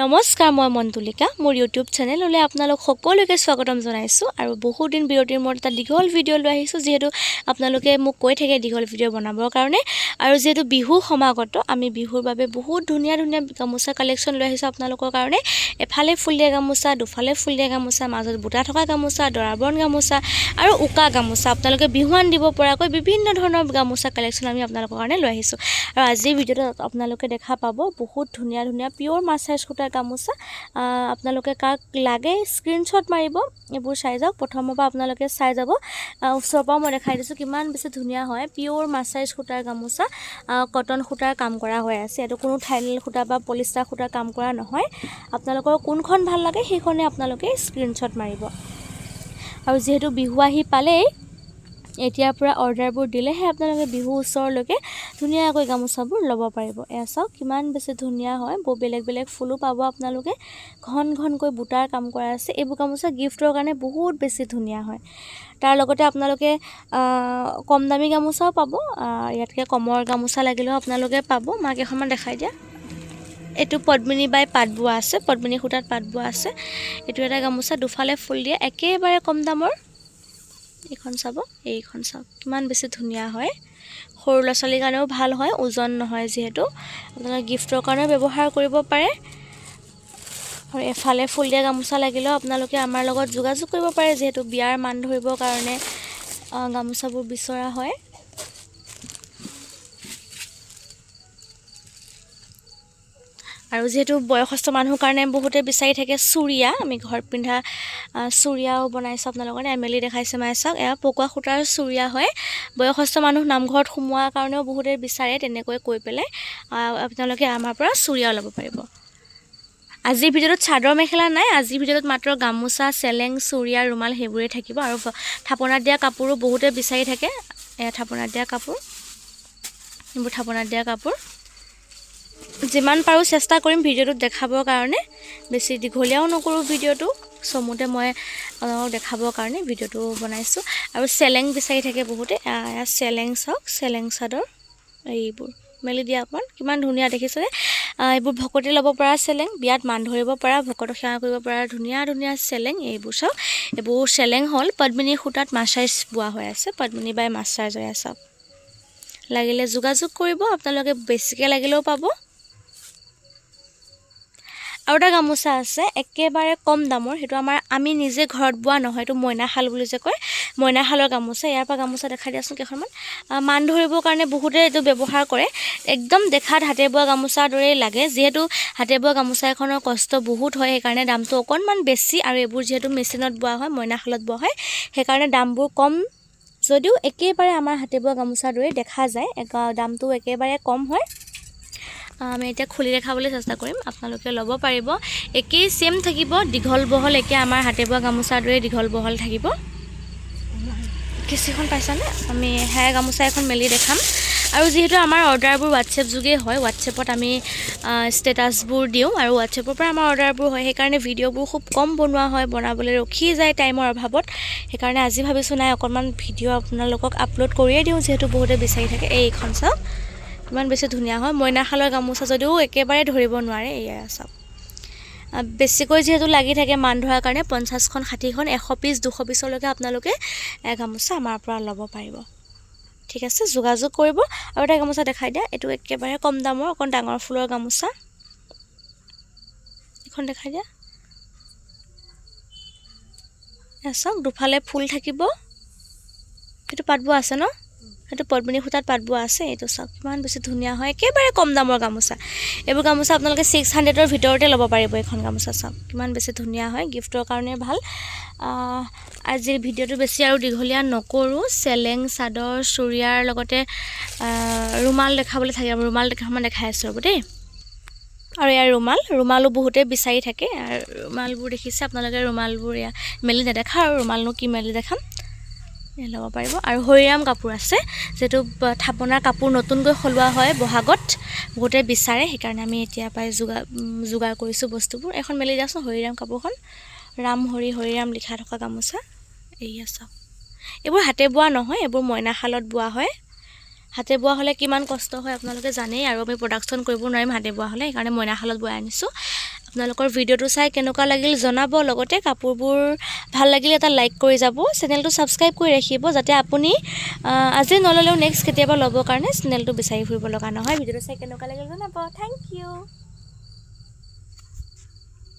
নমস্কাৰ, মই মন্তুলিকা। মোৰ ইউটিউব চেনেললৈ আপোনালোক সকলোকে স্বাগতম জনাইছোঁ। আৰু বহু দিন বিৰতিৰ মূৰত এটা দীঘল ভিডিঅ' লৈ আহিছোঁ, যিহেতু আপোনালোকে মোক কৈ থাকে দীঘল ভিডিঅ' বনাবৰ কাৰণে। আৰু যিহেতু বিহু সমাগত, আমি বিহুৰ বাবে বহুত ধুনীয়া ধুনীয়া গামোচা কালেকশ্যন লৈ আহিছোঁ আপোনালোকৰ কাৰণে। এফালে ফুল দিয়া গামোচা, দুফালে ফুল দিয়া গামোচা, মাজত বুটা থকা গামোচা, দৰাবৰণ গামোচা আৰু উকা গামোচা, আপোনালোকে বিহুৱান দিব পৰাকৈ বিভিন্ন ধৰণৰ গামোচা কালেকশ্যন আমি আপোনালোকৰ কাৰণে লৈ আহিছোঁ। আৰু আজিৰ ভিডিঅ'টোত আপোনালোকে দেখা পাব বহুত ধুনীয়া ধুনীয়া পিয়'ৰ মাছাইজ সূতাৰ গামোচা। আপোনালোকে কাক লাগে স্ক্ৰীনশ্বট মাৰিব, এইবোৰ চাই যাওক। প্ৰথমৰ পৰা আপোনালোকে চাই যাব। ওচৰৰ পৰা মই দেখাই দিছোঁ কিমান বেছি ধুনীয়া হয়। পিয়'ৰ মাছাইজ সূতাৰ গামোচা, কটন সূতাৰ কাম কৰা হৈ আছে। এইটো কোনো থাইনেল সূতা বা পলিষ্টাৰ সূতাৰ কাম কৰা নহয়। আপোনালোকৰ কোনখন ভাল লাগে সেইখনে আপোনালোকে স্ক্ৰীনশ্বট মাৰিব। আৰু যিহেতু বিহু আহি পালেই, এতিয়াৰ পৰা অৰ্ডাৰবোৰ দিলেহে আপোনালোকে বিহু ওচৰলৈকে ধুনীয়াকৈ গামোচাবোৰ ল'ব পাৰিব। এয়া চাওক কিমান বেছি ধুনীয়া হয়। বেলেগ বেলেগ ফুলো পাব আপোনালোকে। ঘন ঘনকৈ বুটাৰ কাম কৰা আছে। এইবোৰ গামোচা গিফ্টৰ কাৰণে বহুত বেছি ধুনীয়া হয়। তাৰ লগতে আপোনালোকে কম দামী গামোচাও পাব। ইয়াতকৈ কমৰ গামোচা লাগিলেও আপোনালোকে পাব। মাক এখনমান দেখাই দিয়া। এইটো পদ্মিনী বাই পাত বোৱা আছে, পদ্মিনী সূতাত পাত বোৱা আছে। এইটো এটা গামোচা, দুফালে ফুল দিয়া, একেবাৰে কম দামৰ। এইখন চাব, এইখন চাওক কিমান বেছি ধুনীয়া হয়। সৰু ল'ৰা ছোৱালীৰ কাৰণেও ভাল হয়, ওজন নহয় যিহেতু। আপোনালোকে গিফ্টৰ কাৰণেও ব্যৱহাৰ কৰিব পাৰে। আৰু এফালে ফুল দিয়া গামোচা লাগিলেও আপোনালোকে আমাৰ লগত যোগাযোগ কৰিব পাৰে, যিহেতু বিয়াৰ মান ধৰিবৰ কাৰণে গামোচাবোৰ বিচৰা হয়। আৰু যিহেতু বয়সস্থ মানুহৰ কাৰণে বহুতে বিচাৰি থাকে চুৰিয়া, আমি ঘৰত পিন্ধা চুৰিয়াও বনাইছোঁ আপোনালোকৰ কাৰণে। এমেলি দেখাইছে মায়ে চাওক, এয়া পকোৱা সূতাৰ চুৰিয়া হয়। বয়সস্থ মানুহ নামঘৰত সোমোৱাৰ কাৰণেও বহুতে বিচাৰে, তেনেকৈ কৈ পেলাই আপোনালোকে আমাৰ পৰা চুৰিয়াও ল'ব পাৰিব। আজিৰ ভিডিঅ'টোত চাদৰ মেখেলা নাই। আজিৰ ভিডিঅ'টোত মাত্ৰ গামোচা, চেলেং, চুৰিয়া, ৰুমাল সেইবোৰেই থাকিব। আৰু থাপনাত দিয়া কাপোৰো বহুতে বিচাৰি থাকে। এয়া থাপনাত দিয়া কাপোৰ, এইবোৰ থাপনাত দিয়া কাপোৰ। যিমান পাৰোঁ চেষ্টা কৰিম ভিডিঅ'টোত দেখাবৰ কাৰণে। বেছি দীঘলীয়াও নকৰোঁ ভিডিঅ'টো, চমুতে মই দেখাবৰ কাৰণে ভিডিঅ'টো বনাইছোঁ। আৰু চেলেং বিচাৰি থাকে বহুতে। চেলেং চাওক, চেলেং চাদৰ এইবোৰ মেলি দিয়া অকণমান কিমান ধুনীয়া দেখিছেনে। এইবোৰ ভকতে ল'ব পৰা চেলেং, বিয়াত মান ধৰিব পৰা, ভকতক সেৱা কৰিব পৰা ধুনীয়া ধুনীয়া চেলেং। এইবোৰ চাওক, এইবোৰ চেলেং হ'ল পদ্মিনী সূতাত মাছাইজ বোৱা হৈ আছে। পদ্মিনী বাই মাছাইজ হৈ আছে। লাগিলে যোগাযোগ কৰিব, আপোনালোকে বেছিকৈ লাগিলেও পাব। আৰু এটা গামোচা আছে একেবাৰে কম দামৰ, সেইটো আমি নিজে ঘৰত বোৱা নহয়, এইটো মইনাশাল বুলি যে কয়, মইনাশালৰ গামোচা। ইয়াৰ পৰা গামোচা দেখাই দিয়াচোন কেইখনমান। মান ধৰিবৰ কাৰণে বহুতে এইটো ব্যৱহাৰ কৰে। একদম দেখাত হাতে বোৱা গামোচাৰ দৰেই লাগে। যিহেতু হাতে বোৱা গামোচা এখনৰ কষ্ট বহুত হয়, সেইকাৰণে দামটো অকণমান বেছি। আৰু এইবোৰ যিহেতু মেচিনত বোৱা হয়, মইনাশালত বোৱা হয়, সেইকাৰণে দামবোৰ কম। যদিও একেবাৰে আমাৰ হাতে বোৱা গামোচাৰ দৰেই দেখা যায়, দামটো একেবাৰে কম হয়। আমি এতিয়া খুলি দেখাবলৈ চেষ্টা কৰিম, আপোনালোকে ল'ব পাৰিব। একেই ছেম থাকিব, দীঘল বহল একে আমাৰ হাতে বোৱা গামোচাৰ দৰে দীঘল বহল থাকিব। কেঁচিখন পাইছানে? আমি সেয়া গামোচা এখন মেলি দেখাম। আৰু যিহেতু আমাৰ অৰ্ডাৰবোৰ হোৱাটছএপ যোগে হয়, হোৱাটছএপত আমি ষ্টেটাছবোৰ দিওঁ, আৰু হোৱাটছএপৰ পৰা আমাৰ অৰ্ডাৰবোৰ হয়। সেইকাৰণে ভিডিঅ'বোৰ খুব কম বনোৱা হয়, বনাবলৈ ৰখি যায় টাইমৰ অভাৱত। সেইকাৰণে আজি ভাবিছোঁ নাই, অকণমান ভিডিঅ' আপোনালোকক আপলোড কৰিয়ে দিওঁ, যিহেতু বহুতে বিচাৰি থাকে। এইখন চাওক ইমান বেছি ধুনীয়া হয়। মইনাশালৰ গামোচা যদিও একেবাৰে ধৰিব নোৱাৰে। এয়া চাওক, বেছিকৈ যিহেতু লাগি থাকে মান ধৰাৰ কাৰণে 50খন 60খন 100 পিচ 200 পিছলৈকে আপোনালোকে গামোচা আমাৰ পৰা ল'ব পাৰিব। ঠিক আছে, যোগাযোগ কৰিব। আৰু এটা গামোচা দেখাই দিয়া, এইটো একেবাৰে কম দামৰ অকণ ডাঙৰ ফুলৰ গামোচা। এইখন দেখাই দিয়া। চাওক দুফালে ফুল থাকিব। সেইটো পাত বোৱা আছে ন, সেইটো পদ্মিনী সূতাত পাত বোৱা আছে। এইটো চাওক কিমান বেছি ধুনীয়া হয়, একেবাৰে কম দামৰ গামোচা। এইবোৰ গামোচা আপোনালোকে 600ৰ ভিতৰতে ল'ব পাৰিব। এইখন গামোচা চাওক কিমান বেছি ধুনীয়া হয়, গিফ্টৰ কাৰণে ভাল। আজিৰ ভিডিঅ'টো বেছি আৰু দীঘলীয়া নকৰোঁ। চেলেং, চাদৰ, চুৰিয়াৰ লগতে ৰুমাল দেখাবলৈ থাকে। ৰুমাল দেখাই আছোঁ ৰ'ব দেই। আৰু ইয়াৰ ৰুমালো বহুতে বিচাৰি থাকে। আৰু ৰুমালবোৰ দেখিছে আপোনালোকে, ৰুমালবোৰ এয়া মেলি নেদেখা, আৰু ৰুমালনো কি মেলি দেখাম, ল'ব পাৰিব। আৰু হৰিৰাম কাপোৰ আছে, যিহেতু থাপনাৰ কাপোৰ নতুনকৈ সলোৱা হয় বহাগত, বহুতে বিচাৰে, সেইকাৰণে আমি এতিয়াৰ পৰাই যোগাৰ কৰিছোঁ বস্তুবোৰ। এখন মেলি দিয়াচোন হৰিৰাম কাপোৰখন, ৰাম হৰি হৰিৰাম লিখা থকা গামোচা। এইয়া চাওক, এইবোৰ হাতে বোৱা নহয়, এইবোৰ মইনাশালত বোৱা হয়। হাতে বোৱা হ'লে কিমান কষ্ট হয় আপোনালোকে জানেই, আৰু আমি প্ৰডাকশ্যন কৰিব নোৱাৰিম হাতে বোৱা হ'লে, সেইকাৰণে মইনাশালত বোৱাই আনিছোঁ। আপোনালোকৰ ভিডিঅ'টো চাই কেনেকুৱা লাগিল জনাব লগতে কাপোৰবোৰ ভাল লাগিলে এটা লাইক কৰি যাব চেনেলটো সাবস্ক্ৰাইব কৰি ৰাখিব যাতে আপুনি আজি নললেও নেক্সট কেতিয়াবা ল'ব কাৰণে চেনেলটো বিচাৰি ফুৰিব লগা নহয় ভিডিঅ'টো চাই কেনেকুৱা লাগিল জনাব থ্যাংক ইউ